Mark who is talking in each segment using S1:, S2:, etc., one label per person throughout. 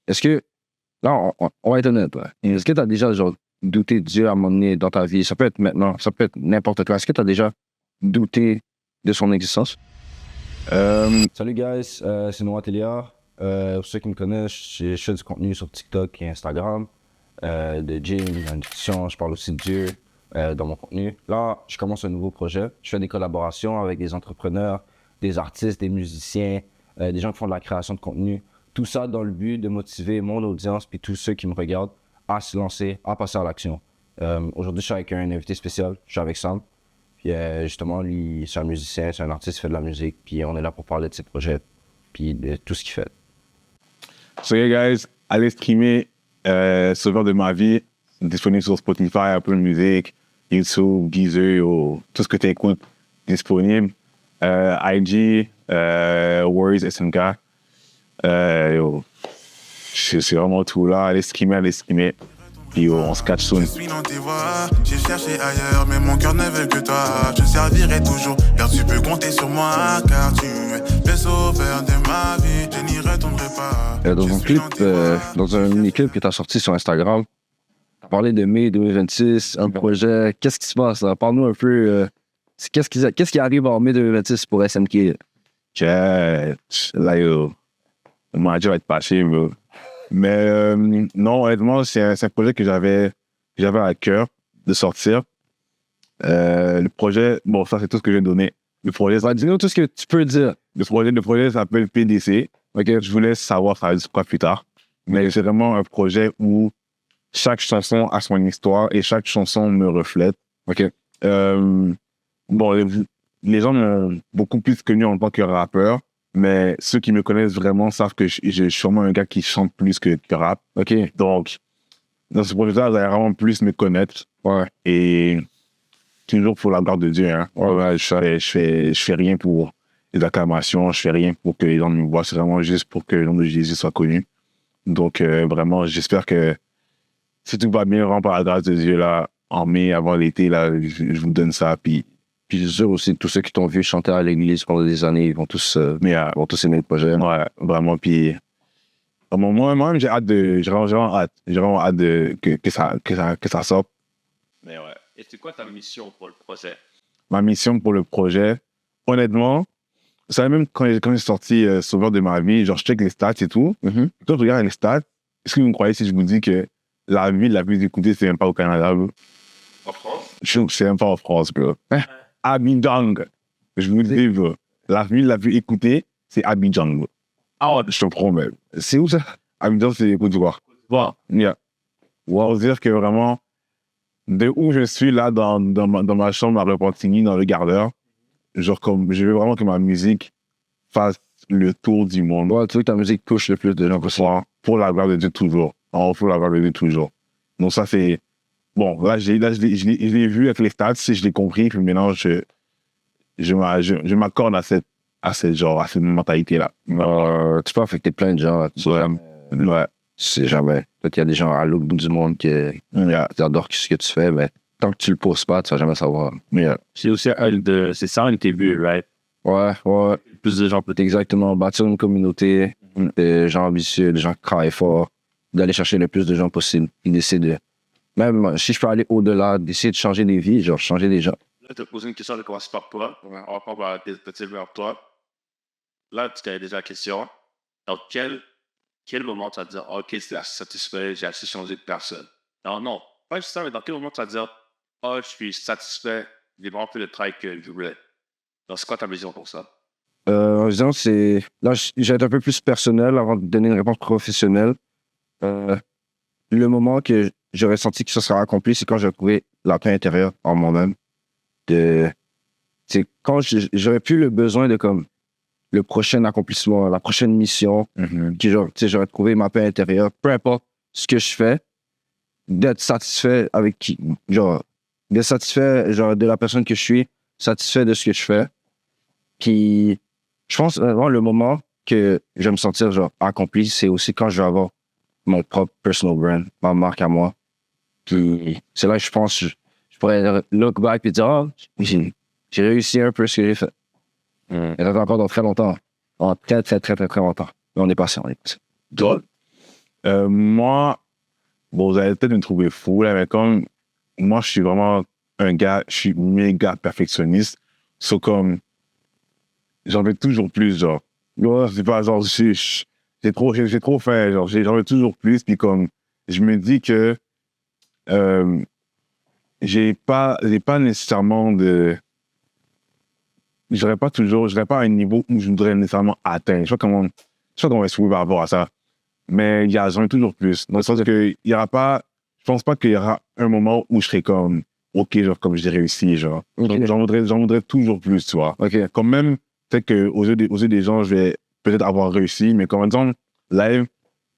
S1: est-ce que, là, on va être honnête, ouais. Est-ce que tu as déjà, genre, douté de Dieu à un moment donné dans ta vie? Ça peut être maintenant, ça peut être n'importe quoi. Est-ce que tu as déjà douté de son existence? Salut, guys. C'est Noah Télia. Pour ceux qui me connaissent, je fais du contenu sur TikTok et Instagram. De gym, de nutrition, je parle aussi de Dieu dans mon contenu. Là, je commence un nouveau projet. Je fais des collaborations avec des entrepreneurs, des artistes, des musiciens, des gens qui font de la création de contenu. Tout ça dans le but de motiver mon audience puis tous ceux qui me regardent à se lancer, à passer à l'action. Aujourd'hui, je suis avec un invité spécial. Je suis avec Sam. Puis justement, lui, c'est un musicien, c'est un artiste, il fait de la musique. Puis on est là pour parler de ses projets puis de tout ce qu'il fait.
S2: So yeah, guys, allez streamer Sauveur de ma vie, disponible sur Spotify, Apple Music, YouTube, Deezer, ou tout ce que tu écoutes disponible. IG, Words, SMK. C'est vraiment tout là. Allez streamer. Puis on se catch soon.
S3: Je suis dans tes voies, j'ai cherché ailleurs, mais mon cœur ne veut que toi. Je servirai toujours, car tu peux compter sur moi, car tu es le sauveur de ma vie, je n'y retournerai pas.
S1: Dans un clip, dans un mini-clip que tu as sorti sur Instagram, tu as parlé de mai 2026, un projet. Qu'est-ce qui se passe là? Parle-nous un peu. Qu'est-ce qui arrive en mai 2026 pour SMK?
S2: Là, yo, le manager va être fâché, bro. Mais non, honnêtement, c'est un projet que j'avais à cœur de sortir. Le projet, bon, ça, c'est tout ce que je vais donner. Le projet,
S1: Dis-nous tout ce que tu peux dire.
S2: Le projet s'appelle PDC. Okay. Je voulais savoir ça va dire quoi plus tard. Mais c'est vraiment un projet où chaque chanson a son histoire et chaque chanson me reflète.
S1: Okay.
S2: Bon, les gens m'ont beaucoup plus connu en tant que rappeur, mais ceux qui me connaissent vraiment savent que je suis sûrement un gars qui chante plus que rap.
S1: Okay.
S2: Donc, dans ce projet-là, vous allez vraiment plus me connaître.
S1: Ouais.
S2: Et toujours pour la gloire de Dieu. Hein.
S1: Ouais.
S2: Je fais rien pour les acclamations, je fais rien pour que les gens me voient. C'est vraiment juste pour que le nom de Jésus soit connu. Donc, vraiment, j'espère que si tout va bien, vraiment par la grâce de Dieu, là, en mai, avant l'été, là, je vous donne ça. Puis
S1: je suis sûr aussi que tous ceux qui t'ont vu chanter à l'église pendant des années, ils vont tous aimer le projet.
S2: Ouais, vraiment. Puis, moi-même, j'ai vraiment hâte que ça sorte.
S4: Mais ouais. Et c'est quoi ta mission pour le projet?
S2: Ma mission pour le projet, honnêtement, vous savez, même quand j'ai sorti Sauveur de ma vie, genre, je check les stats et tout.
S1: Mm-hmm.
S2: Quand je regarde les stats, est-ce que vous me croyez si je vous dis que la ville la plus écoutée, c'est même pas au Canada, bro?
S4: En France?
S2: C'est même pas en France, bro. Abidjan. Je vous dis, bro. La ville la plus écoutée, c'est Abidjan, bro.
S1: Ah ouais.
S2: Je te promets.
S1: C'est où ça?
S2: Abidjan, c'est Côte d'Ivoire.
S1: Wow.
S2: Yeah. Wow. Faut dire que vraiment, de où je suis là, dans ma chambre à Repentigny, dans le Gardeur, genre, comme, je veux vraiment que ma musique fasse le tour du monde.
S1: Ouais, tu veux que ta musique touche le plus de gens possible.
S2: Pour la gloire de Dieu toujours. Pour la gloire de Dieu toujours. Donc ça, c'est... Bon, là, je l'ai vu avec les stats, je l'ai compris, puis maintenant, je m'accorde à cette mentalité-là.
S1: Tu peux affecter plein de gens.
S2: Ouais.
S1: Tu sais jamais. Peut-être qu'il y a des gens à l'autre bout du monde qui adorent ce que tu fais, mais tant que tu le poses pas, tu vas jamais savoir.
S4: C'est aussi c'est ça un de tes buts, right?
S1: Ouais.
S4: Plus de gens peut-être.
S1: Exactement. Bâtir une communauté, des gens ambitieux, des gens qui travaillent fort, d'aller chercher le plus de gens possible. Puis d'essayer de... Même si je peux aller au-delà, d'essayer de changer des vies, genre changer des gens.
S4: Là, tu as posé une question, on va commencer par toi. On va prendre des petits vers toi. Là, tu t'avais déjà la question. Donc, quel moment tu vas te dire, OK, c'est satisfait, j'ai assez changé de personne? Non, pas juste ça, mais dans quel moment tu vas te dire, je suis satisfait, j'ai vraiment fait le travail que je voulais. Donc, c'est quoi ta vision pour ça?
S1: En disant, c'est... Là, j'ai été un peu plus personnel avant de donner une réponse professionnelle. Le moment que j'aurais senti que ça sera accompli, c'est quand j'ai trouvé la paix intérieure en moi-même. C'est quand j'aurais plus le besoin de comme le prochain accomplissement, la prochaine mission, j'aurais trouvé ma paix intérieure, peu importe ce que je fais, d'être satisfait d'être satisfait de la personne que je suis, satisfait de ce que je fais. Puis, je pense vraiment le moment que je vais me sentir accompli, c'est aussi quand je vais avoir mon propre personal brand, ma marque à moi. Puis, c'est là que je pense que je pourrais look back et dire, j'ai réussi un peu ce que j'ai fait. Et ça encore dans très longtemps. En très, très, très, très, très longtemps. Mais on est passé.
S2: Toi? Moi, bon, vous allez peut-être me trouver fou, là, mais comme moi, je suis vraiment un gars, je suis méga perfectionniste. So, comme, j'en veux toujours plus, genre. Ouais, c'est pas genre, j'ai trop fait, genre, j'en veux toujours plus, puis comme, je me dis que j'ai pas nécessairement de. J'aurais pas à un niveau où je voudrais nécessairement atteindre. Je sais pas comment expliquer par rapport à ça. Mais j'en ai toujours plus. Dans le sens que il y aura pas, je pense pas qu'il y aura un moment où je serai comme, OK, genre, comme j'ai réussi, genre.
S1: Ok.
S2: J'en voudrais toujours plus, tu vois.
S1: OK.
S2: Quand même, peut-être qu'aux yeux des gens, je vais peut-être avoir réussi, mais comme exemple, live,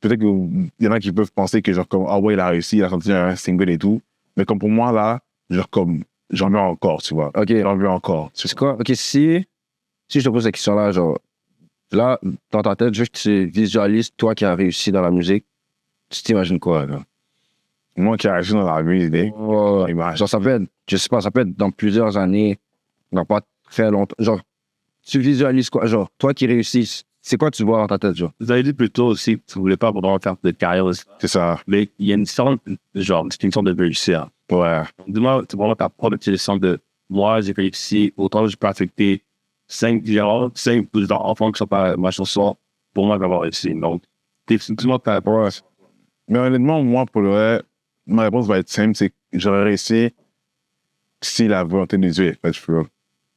S2: peut-être qu'il y en a qui peuvent penser que, genre, comme, ah ouais, il a réussi, il a sorti un single et tout. Mais comme pour moi, là, genre, comme, j'en veux encore, tu vois.
S1: OK.
S2: J'en veux encore.
S1: C'est quoi? OK, si je te pose cette question-là, genre, là, dans ta tête, juste que tu visualises toi qui as réussi dans la musique, tu t'imagines quoi, là?
S2: Moi qui ai réussi dans la musique,
S1: Ouais.
S2: imagine.
S1: Genre, ça peut être, je sais pas, ça peut être dans plusieurs années, dans pas très longtemps. Genre, tu visualises quoi? Genre, toi qui réussis, c'est quoi tu vois dans ta tête, genre?
S4: Vous avez dit plus tôt aussi que tu voulais pas vraiment faire de carrière aussi.
S2: C'est ça.
S4: Mais il y a une sorte, genre, distinction de réussir.
S2: Ouais.
S4: Dis-moi, tu vraiment ta propre définition de moi, j'ai réussi, autant je peux affecter 5 enfants qui sont pas ma chanson, pour moi, d'avoir réussi. Donc, dis-moi ta
S2: Ouais. Mais honnêtement, moi, pour le vrai, ma réponse va être simple, c'est que j'aurais réussi si la volonté de Dieu est faite, je vois.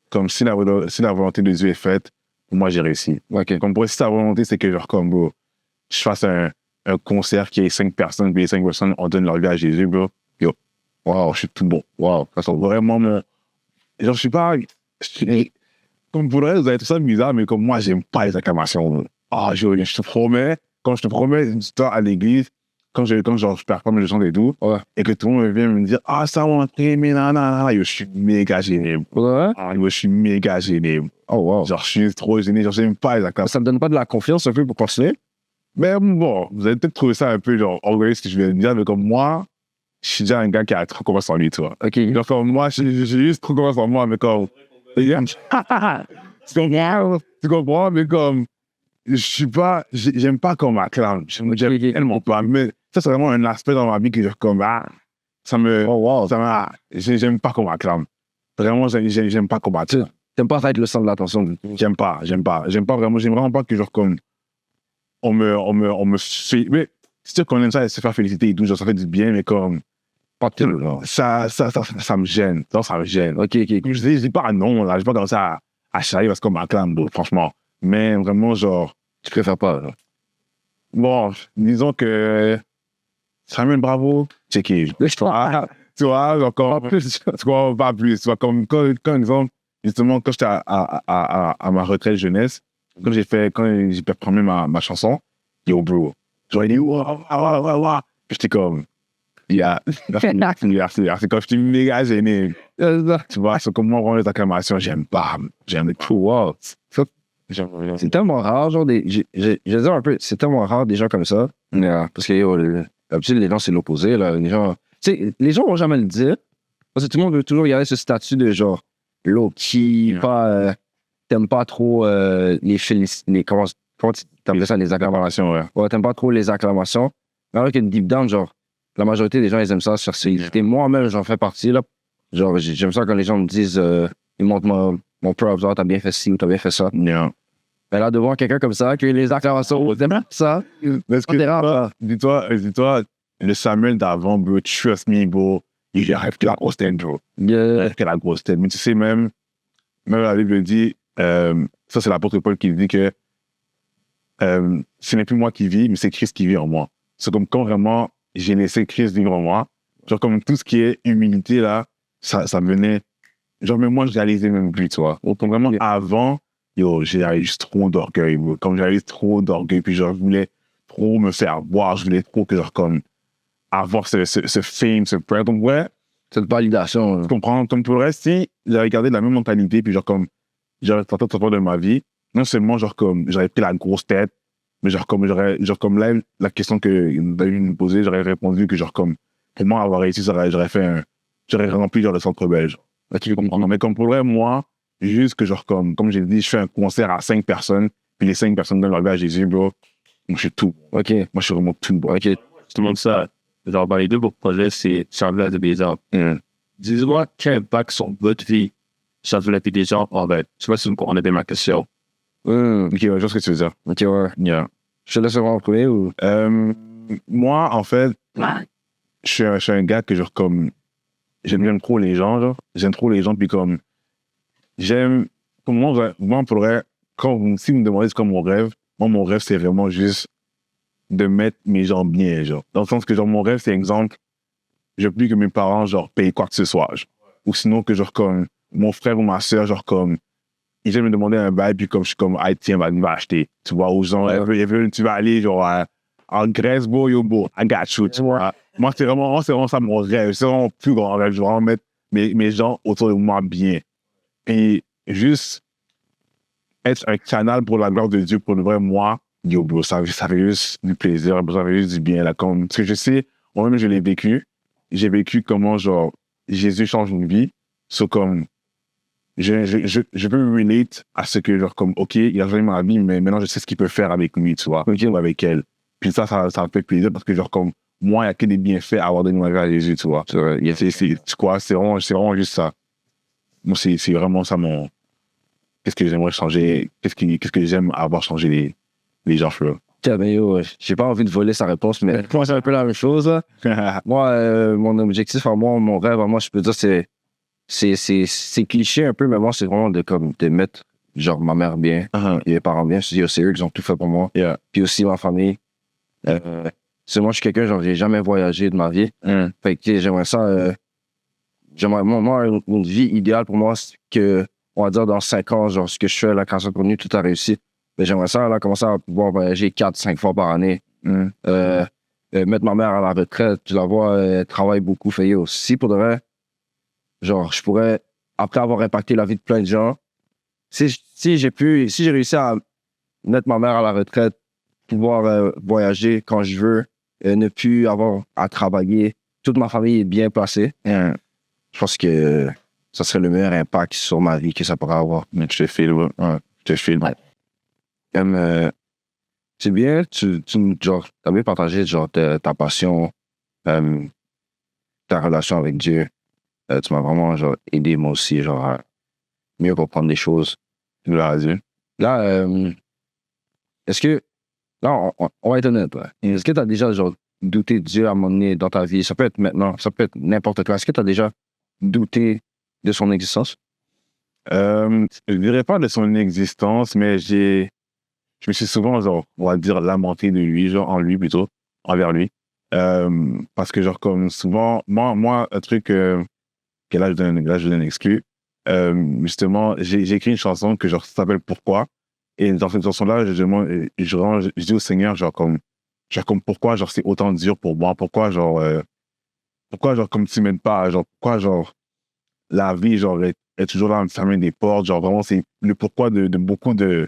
S2: Comme si la volonté de Dieu est faite, pour moi, j'ai réussi.
S1: OK.
S2: Comme pour si ta volonté, c'est que, genre, comme, bro, je fasse un concert qui ait 5 personnes, puis les 5 personnes, on donne leur vie à Jésus, bro. Yo, wow, je suis tout bon. Wow, ça c'est vraiment mon. Genre, je suis pas. Comme pour le reste, vous avez tout ça bizarre, mais comme moi, j'aime pas les acclamations, bro. Ah, je te promets, quand je te promets du temps à l'église, quand genre, je performe le chant et tout,
S1: Ouais.
S2: et que tout le monde vient me dire, ah, ça va entrer, mais nanana, yo, je suis méga gêné.
S1: Ouais?
S2: Ah, yo, je suis méga gêné.
S1: Oh, wow.
S2: Genre, je suis trop gêné, genre, j'aime pas les acclamations.
S1: Ça te donne pas de la confiance un peu pour continuer?
S2: Mais bon, vous allez peut-être trouver ça un peu, genre, orgueilleux, ce que je viens de dire, mais comme moi, je suis déjà un gars qui a trop confiance en lui, tu vois.
S1: OK.
S2: Genre, comme moi, j'ai juste trop confiance en moi, mais comme. Tu comprends? Mais comme. Je suis pas. J'aime pas qu'on m'acclame. J'aime tellement pas. Mais ça, c'est vraiment un aspect dans ma vie que, genre, comme. Ah, ça me.
S1: Oh, wow.
S2: Ça m'a. J'aime pas qu'on m'acclame. Vraiment, j'aime pas qu'on m'acclame.
S1: T'aimes pas être le centre de l'attention.
S2: J'aime pas vraiment. J'aime vraiment pas que, genre, comme. On me fait. Mais c'est sûr qu'on aime ça, se faire féliciter et tout, genre, ça fait du bien, mais comme.
S1: Pas de tout, là.
S2: Ça me gêne. Non, ça me gêne.
S1: OK.
S2: Comme je dis pas non, là. Je vais pas commencer à chialer parce qu'on m'acclame, bro, franchement. Mais vraiment, genre.
S1: Tu préfères pas, là.
S2: Bon, disons que. Samuel Bravo, checké. Tu vois, genre, comme. Tu vois, pas plus. Tu vois, comme, quand exemple, justement, quand j'étais à ma retraite jeunesse, quand j'ai performé ma chanson, yo, bro. Genre, il dit, waouh. Puis j'étais comme. Yeah. C'est comme, j'étais méga gêné. Tu vois, c'est comme moi, vraiment, les acclamations, j'aime pas. J'aime tout.
S1: Wow. C'est tellement rare, genre, je vais dire un peu, c'est tellement rare des gens comme ça. Parce que, yo, d'habitude, les gens, c'est l'opposé, là. Les gens, tu sais, les gens vont jamais le dire. Parce que tout le monde veut toujours garder ce statut de genre, low-key, pas, t'aimes pas trop comment tu t'appelles ça, les acclamations, ouais. Ouais, t'aimes pas trop les acclamations. Mais alors que deep down, genre, la majorité des gens, ils aiment ça sur solidité. Moi-même, j'en fais partie, là. Genre, j'aime ça quand les gens me disent, ils montrent mon props, t'as bien fait ci ou t'as bien fait ça.
S2: Yeah.
S1: Mais là, de voir quelqu'un comme ça, que les acclamations, t'aimes ça?
S2: Parce que,
S1: C'est rare, ça.
S2: dis-toi, le Samuel d'avant, bro, trust me, bro, il rêve que la grosse tête, bro. Il rêve que la grosse tête. Mais tu sais, même la Bible dit, ça, c'est l'apôtre Paul qui dit que ce n'est plus moi qui vis, mais c'est Christ qui vit en moi. C'est comme quand vraiment j'ai laissé Christ vivre en moi. Genre, comme tout ce qui est humilité, là, ça venait. Genre, même moi, je réalisais même plus, tu vois. Donc, vraiment, avant, yo, j'avais juste trop d'orgueil, bro. Comme j'avais trop d'orgueil, puis genre, je voulais trop me faire voir, je voulais trop que, genre, comme, avoir ce fame, ce pride. Donc, ouais.
S1: Cette validation.
S2: Tu comprends? Comme pour le reste, si j'avais gardé la même mentalité, puis genre, comme, j'aurais tenté de ma vie, non seulement, genre, comme, j'aurais pris la grosse tête, mais genre, comme, là, la question que David me posait, j'aurais répondu que, genre, comme, pour moi, avoir réussi, j'aurais rempli, genre, le centre belge. Tu comprends? Mais comme pour le vrai, moi, juste que, genre, comme j'ai dit, je fais un concert à 5 personnes, puis les 5 personnes donnent leur vie à Jésus, bro. je suis tout.
S1: Ok,
S2: Moi, je suis vraiment tout bon.
S1: ok.
S4: Je te montre ça. Genre, dans les deux beaux projets, c'est Charles de Bézard. Dis-moi, quel impact sur votre vie, Charles et des gens, oh ben, je sais pas si on a bien ma question.
S2: Ok, ouais, je vois ce que tu veux dire.
S1: Ok, ouais.
S2: Yeah.
S1: Je te laisse voir en premier ou.
S2: Moi, en fait, je suis un gars que, genre, comme, j'aime trop les gens, genre. J'aime trop les gens, puis comme, pour moi, pour vrai, si vous me demandez c'est quoi mon rêve, moi, mon rêve, c'est vraiment juste de mettre mes gens bien, genre. Dans le sens que, genre, mon rêve, c'est exemple, je veux plus que mes parents, genre, payent quoi que ce soit, genre. Ou sinon que, genre, comme, mon frère ou ma soeur, genre, comme, ils viennent me demander un bail, puis comme, je suis comme, ah, tiens, va acheter. Tu vois, aux gens, tu vas aller, genre, en Grèce, bro, I got you, tu vois. Moi, c'est vraiment ça mon rêve. C'est vraiment mon plus grand rêve. Je veux vraiment mettre mes gens autour de moi bien. Et juste être un canal pour la gloire de Dieu, pour le vrai, moi, bro, ça fait juste du plaisir, ça fait juste du bien, là. Parce que je sais, moi-même, je l'ai vécu. J'ai vécu comment, genre, Jésus change une vie. Comme, je peux relate à ce que, genre, comme, OK, il a changé ma vie, mais maintenant, je sais ce qu'il peut faire avec lui, tu vois, ou avec elle. Puis ça me fait plaisir parce que, genre, comme, moi, il n'y a que des bienfaits à avoir donné ma vie à Jésus, tu vois. C'est quoi? C'est vraiment juste ça. Moi, c'est vraiment ça mon. Qu'est-ce que j'aimerais changer? Qu'est-ce que j'aime avoir changé les gens, frère?
S1: Tiens, mais yo, j'ai pas envie de voler sa réponse, mais moi, c'est un peu la même chose, là. Moi, mon objectif à moi, mon rêve à moi, je peux dire, c'est cliché un peu, mais moi, c'est vraiment de mettre, genre, ma mère bien, et mes parents bien. C'est eux qui ont tout fait pour moi.
S2: Yeah.
S1: Puis aussi ma famille. Moi, je suis quelqu'un, genre, j'ai jamais voyagé de ma vie. Fait que, j'aimerais ça. Moi, une vie idéale pour moi, c'est que, on va dire, dans 5 ans, genre, ce que je fais, là, quand ça continue, tout a réussi. Mais j'aimerais ça, là, commencer à pouvoir voyager 4-5 fois par année. Mettre ma mère à la retraite, tu la vois, elle travaille beaucoup. Fait aussi, pour de vrai, genre, je pourrais, après avoir impacté la vie de plein de gens, si j'ai réussi à mettre ma mère à la retraite, pouvoir voyager quand je veux, ne plus avoir à travailler, toute ma famille est bien placée. Je pense que ça serait le meilleur impact sur ma vie que ça pourrait avoir.
S2: Mais je te file, ouais. Je te file.
S1: Ouais. C'est bien, genre, t'as bien partagé, genre, ta passion, ta relation avec Dieu. Tu m'as vraiment, genre, aidé, moi aussi, genre, à mieux comprendre les choses.
S2: Gloire à Dieu.
S1: Là, est-ce que, là, on va être honnête, ouais. Est-ce que t'as déjà, genre, douté de Dieu à un moment donné dans ta vie? Ça peut être maintenant, ça peut être n'importe quoi. Est-ce que t'as déjà douté de son existence?
S2: Je dirais pas de son existence, mais je me suis souvent, genre, on va dire, lamenté de lui, genre, en lui plutôt, envers lui. Parce que, genre, comme souvent, moi un truc que là, je donne exclu. Justement, j'ai écrit une chanson que, genre, ça s'appelle Pourquoi. Et dans cette chanson-là, je dis au Seigneur, genre, comme, pourquoi, genre, c'est autant dur pour moi? Pourquoi, genre, comme tu m'aides pas? Genre, pourquoi, genre, la vie, genre, est toujours là à me fermer des portes? Genre, vraiment, c'est le pourquoi de beaucoup de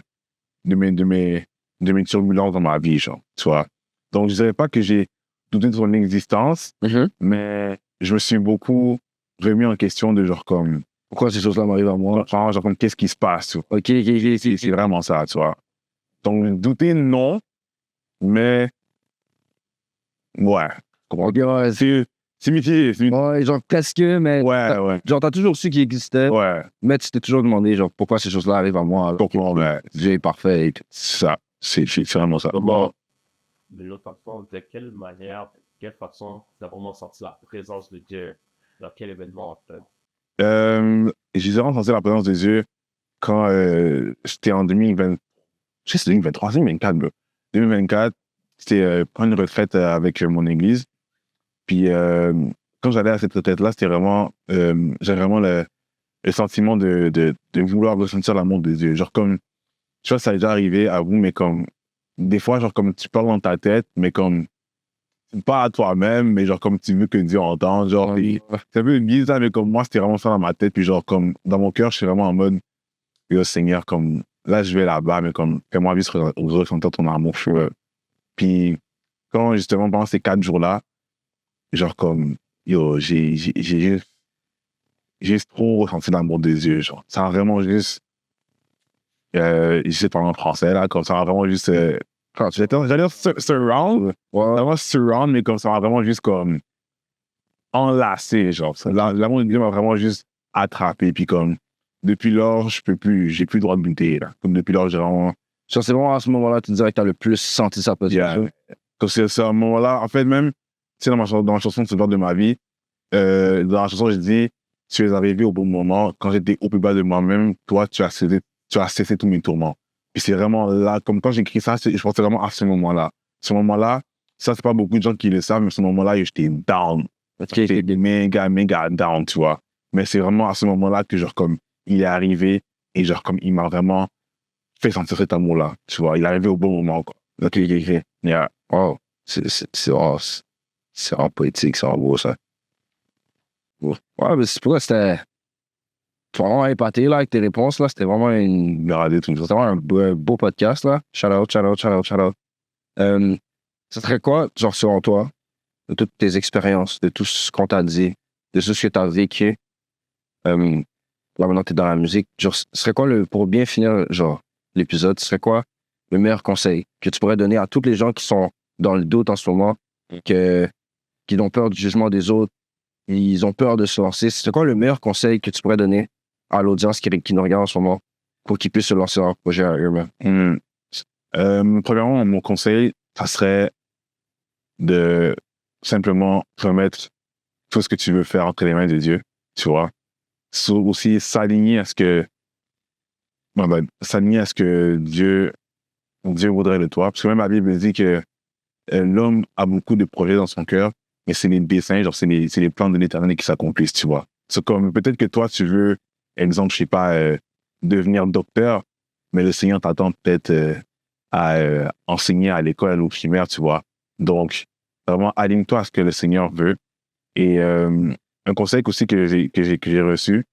S2: mes turbulences dans ma vie, genre, tu vois. Donc, je dirais pas que j'ai douté de son existence, mais je me suis beaucoup remis en question de, genre, comme,
S1: pourquoi ces choses-là m'arrivent à moi?
S2: Genre, comme, qu'est-ce qui se passe, tu vois.
S1: Ok.
S2: C'est vraiment ça, tu vois. Donc, douter, non, mais, ouais.
S1: Ok, ouais,
S2: C'est mitigé.
S1: ouais, genre presque, mais
S2: Ouais.
S1: genre t'as toujours su qu'il existait,
S2: Ouais.
S1: mais tu t'es toujours demandé genre pourquoi ces choses-là arrivent à moi.
S2: Donc, non, mais
S1: Dieu est parfait. Et tout.
S2: ça, c'est vraiment ça.
S4: Comment, de l'autre façon, de quelle manière, de quelle façon tu as vraiment senti la présence de Dieu? Dans quel événement, en fait?
S2: J'ai vraiment senti la présence de Dieu quand c'était en 2020. Je sais, c'est 2023, 2024, bro. 2024, c'était prendre une retraite avec mon église. Puis, quand j'allais à cette retraite-là, c'était vraiment, j'avais vraiment le sentiment de vouloir ressentir l'amour de Dieu. Genre, comme, tu vois, ça a déjà arrivé à vous, mais comme, des fois, genre, comme tu parles dans ta tête, mais comme, pas à toi-même, mais genre, comme tu veux que Dieu entende. Genre, c'est un peu bizarre, mais comme moi, c'était vraiment ça dans ma tête. Puis, genre, comme, dans mon cœur, je suis vraiment en mode, yo, Seigneur, comme, là, je vais là-bas, mais comme, fais-moi juste ressentir ton amour. Puis, quand, justement, pendant ces 4 jours-là, genre, comme, yo, j'ai juste trop ressenti l'amour de Dieu, genre. Ça a vraiment juste, je sais pas en français, là, comme ça a vraiment juste J'allais dire surround,
S1: Ouais.
S2: vraiment surround, mais comme ça m'a vraiment juste comme enlacé, genre. L'amour de Dieu m'a vraiment juste attrapé, puis comme, depuis lors, j'ai plus le droit de lutter, là. Comme depuis lors, j'ai vraiment,
S1: Genre, c'est vraiment à ce moment-là, tu dirais que t'as le plus senti sa présence.
S2: yeah. Comme c'est à un moment-là, en fait, même, tu sais, dans ma chanson, c'est l'heure de ma vie, dans la chanson, j'ai dit, tu es arrivé au bon moment, quand j'étais au plus bas de moi-même, toi, tu as cessé tous mes tourments. Puis c'est vraiment là, comme quand j'écris ça, je pensais vraiment à ce moment-là. Ce moment-là, ça, c'est pas beaucoup de gens qui le savent, mais ce moment-là, j'étais down. J'étais méga down, tu vois. Mais c'est vraiment à ce moment-là que, genre, comme, il est arrivé et, genre, comme, il m'a vraiment fait sentir cet amour-là, tu vois. Il est arrivé au bon moment, quoi.
S1: Ok.
S2: Yeah.
S1: Wow. C'est vraiment poétique, c'est vraiment beau, ça. Ouais, mais c'est pourquoi c'était vraiment épaté, là, avec tes réponses, là. C'était vraiment
S2: Tout
S1: c'était vraiment un beau podcast, là. Shout out. Ça serait quoi, genre, selon toi, de toutes tes expériences, de tout ce qu'on t'a dit, de tout ce que t'as vécu, là, maintenant, t'es dans la musique, genre, ce serait quoi, pour bien finir, genre, l'épisode, ce serait quoi le meilleur conseil que tu pourrais donner à tous les gens qui sont dans le doute en ce moment, qui ont peur du jugement des autres, ils ont peur de se lancer. C'est quoi le meilleur conseil que tu pourrais donner à l'audience qui nous regarde en ce moment pour qu'ils puissent se lancer dans leur projet à eux-mêmes?
S2: Premièrement, mon conseil, ça serait de simplement remettre tout ce que tu veux faire entre les mains de Dieu, tu vois. Aussi s'aligner à ce que Dieu voudrait de toi. Parce que même la Bible dit que l'homme a beaucoup de projets dans son cœur, mais c'est les desseins, genre c'est les plans de l'Éternel qui s'accomplissent, tu vois. C'est comme peut-être que toi, tu veux, exemple, je sais pas, devenir docteur, mais le Seigneur t'attend peut-être à enseigner à l'école ou primaire, tu vois. Donc, vraiment, aligne-toi à ce que le Seigneur veut. Et un conseil aussi que j'ai reçu,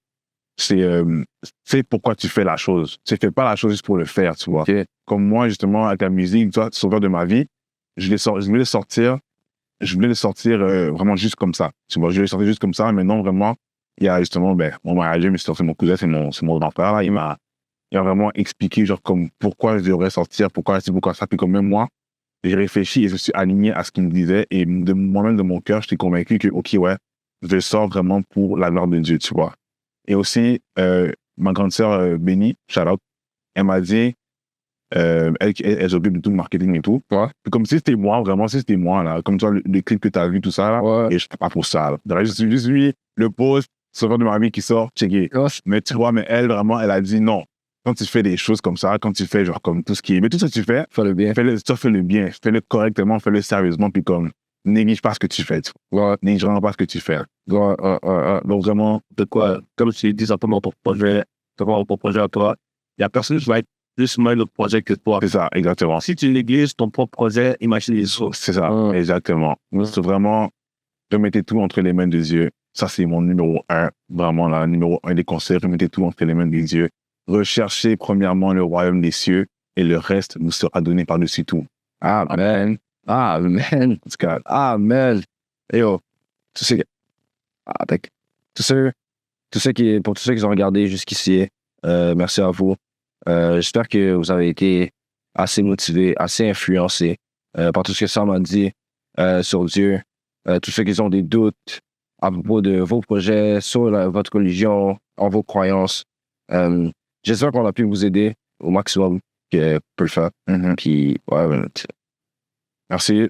S2: c'est pourquoi tu fais la chose. Tu fais pas la chose juste pour le faire, tu vois.
S1: Okay.
S2: Comme moi, justement, avec la musique, toi, sauveur de ma vie, je voulais le sortir vraiment juste comme ça. Tu vois, je voulais le sortir juste comme ça, mais non, vraiment, il y a justement, mon manager, mais c'est mon cousin, c'est mon grand frère, là, il m'a vraiment expliqué, genre, comme, pourquoi je devrais sortir, pourquoi ça. Puis comme même moi, j'ai réfléchi et je me suis aligné à ce qu'il me disait. Et de moi-même, de mon cœur, j'étais convaincu que, OK, ouais, je sors vraiment pour la gloire de Dieu, tu vois. Et aussi, ma grande sœur, Bénie, shout out, elle m'a dit, elle s'occupe de tout le marketing et tout.
S1: Ouais.
S2: Puis comme si c'était moi, vraiment, si c'était moi, là, comme toi, le clip que tu as vu, tout ça, là,
S1: Ouais.
S2: et je ne pas pour ça. Là. Je suis juste lui, le post, sauveur de ma vie qui sort, checké.
S1: Ouais.
S2: Mais tu vois, mais elle, vraiment, elle a dit non. Quand tu fais des choses comme ça, quand tu fais genre comme tout ce qui est... Mais tout ce que tu fais,
S1: Fais-le bien.
S2: fais-le bien, fais-le correctement, fais-le sérieusement, puis comme, néglige pas ce que tu fais. Tu vois.
S1: Ouais.
S2: Néglige vraiment pas ce que tu fais.
S1: Ouais.
S2: Donc vraiment,
S4: De quoi, comme tu dis, simplement ton projet à toi, il n'y a personne qui va être plus mal le projet que toi.
S2: c'est ça, exactement.
S4: Si tu négliges ton propre projet, imagine les autres.
S2: C'est ça, exactement. C'est vraiment, remettez tout entre les mains de Dieu. Ça, c'est mon numéro 1. Vraiment, là, numéro 1 des conseils, remettez tout entre les mains de Dieu. Recherchez premièrement le royaume des cieux et le reste vous sera donné par-dessus tout.
S1: Amen. Amen.
S2: En tout cas,
S1: Amen. Et yo, pour tous ceux qui ont regardé jusqu'ici, merci à vous. J'espère que vous avez été assez motivés, assez influencés par tout ce que Sam m'a dit sur Dieu. Tous ceux qui ont des doutes à propos de vos projets, sur votre religion, en vos croyances. J'espère qu'on a pu vous aider au maximum que peut le faire. Puis, ouais,
S2: merci.